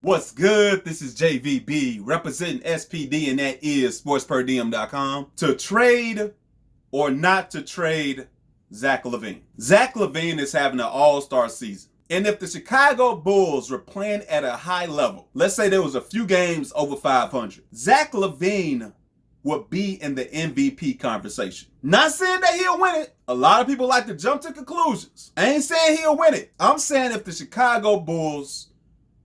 What's good? This is JVB representing SPD, and that is sportsperdiem.com. To trade or not to trade Zach LaVine. Zach LaVine is having an all-star season. And if the Chicago Bulls were playing at a high level, let's say there was a few games over 500, Zach LaVine would be in the MVP conversation. Not saying that he'll win it. A lot of people like to jump to conclusions. I ain't saying he'll win it. I'm saying if the Chicago Bulls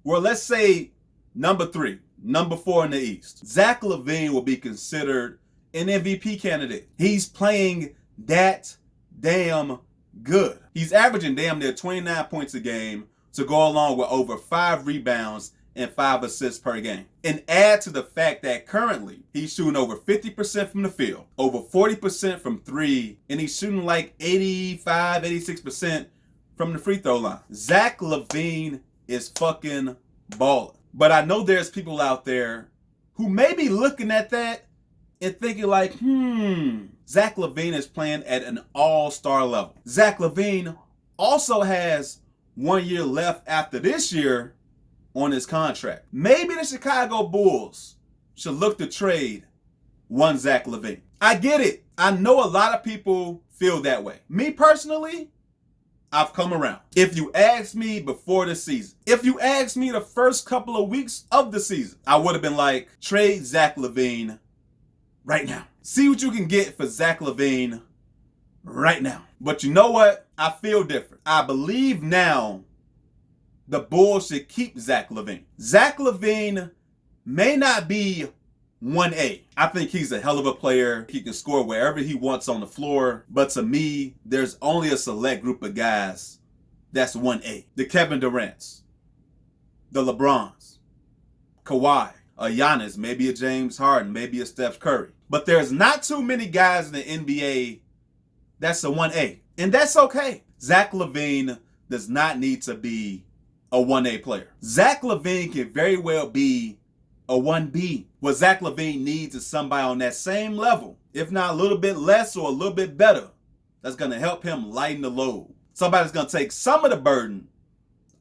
were, let's say, number 3, number 4 in the East, Zach LaVine will be considered an MVP candidate. He's playing that damn good. He's averaging damn near 29 points a game to go along with over 5 rebounds and 5 assists per game. And add to the fact that currently he's shooting over 50% from the field, over 40% from 3, and he's shooting like 85, 86% from the free throw line. Zach LaVine is fucking balling. But I know there's people out there who may be looking at that and thinking like, Zach LaVine is playing at an all-star level. Zach LaVine also has 1 year left after this year on his contract. Maybe the Chicago Bulls should look to trade one Zach LaVine. I get it. I know a lot of people feel that way. Me personally, I've come around. If you asked me before the season, if you asked me the first couple of weeks of the season, I would have been like, trade Zach LaVine right now. See what you can get for Zach LaVine right now. But you know what? I feel different. I believe now the Bulls should keep Zach LaVine. Zach LaVine may not be 1A. I think he's a hell of a player. He can score wherever he wants on the floor. But to me, there's only a select group of guys that's 1A. The Kevin Durant's, the LeBrons, Kawhi, a Giannis, maybe a James Harden, maybe a Steph Curry. But there's not too many guys in the NBA that's a 1A. And that's okay. Zach LaVine does not need to be a 1A player. Zach LaVine can very well be a 1B. What Zach LaVine needs is somebody on that same level, if not a little bit less or a little bit better, that's going to help him lighten the load. Somebody's going to take some of the burden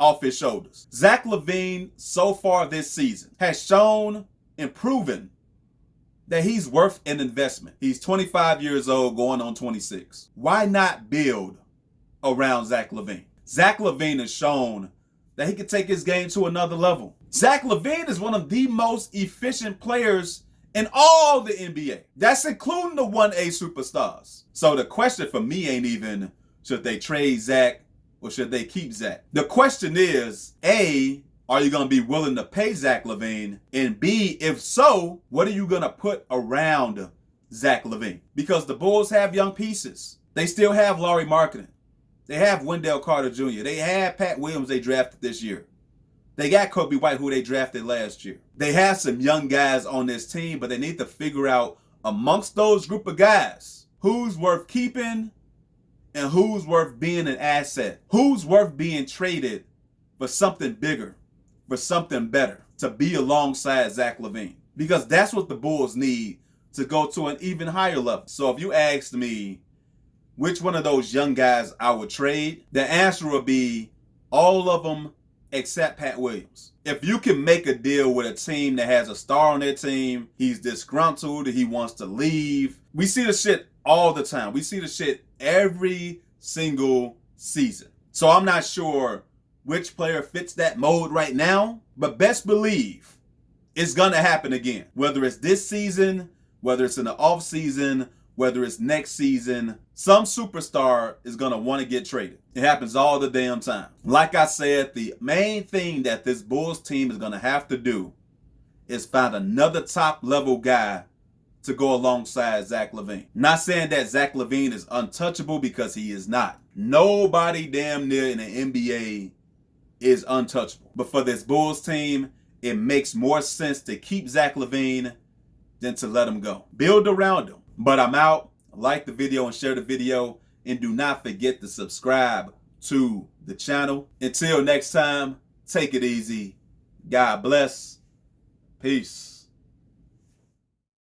off his shoulders. Zach LaVine, so far this season, has shown and proven that he's worth an investment. He's 25 years old, going on 26. Why not build around Zach LaVine? Zach LaVine has shown that he can take his game to another level. Zach LaVine is one of the most efficient players in all the NBA. That's including the 1A superstars. So the question for me ain't even, should they trade Zach or should they keep Zach? The question is, A, are you going to be willing to pay Zach LaVine? And B, if so, what are you going to put around Zach LaVine? Because the Bulls have young pieces. They still have Lauri Markkanen. They have Wendell Carter Jr. They have Pat Williams they drafted this year. They got Kobe White, who they drafted last year. They have some young guys on this team, but they need to figure out amongst those group of guys who's worth keeping and who's worth being an asset. Who's worth being traded for something bigger, for something better, to be alongside Zach LaVine. Because that's what the Bulls need to go to an even higher level. So if you asked me which one of those young guys I would trade, the answer would be all of them except Pat Williams. If you can make a deal with a team that has a star on their team, he's disgruntled, he wants to leave. We see the shit all the time. We see the shit every single season. So I'm not sure which player fits that mold right now, but best believe it's gonna happen again. Whether it's this season, whether it's in the off season, whether it's next season, some superstar is going to want to get traded. It happens all the damn time. Like I said, the main thing that this Bulls team is going to have to do is find another top level guy to go alongside Zach LaVine. Not saying that Zach LaVine is untouchable, because he is not. Nobody damn near in the NBA is untouchable. But for this Bulls team, it makes more sense to keep Zach LaVine than to let him go. Build around him. But I'm out. Like the video and share the video. And do not forget to subscribe to the channel. Until next time, take it easy. God bless. Peace.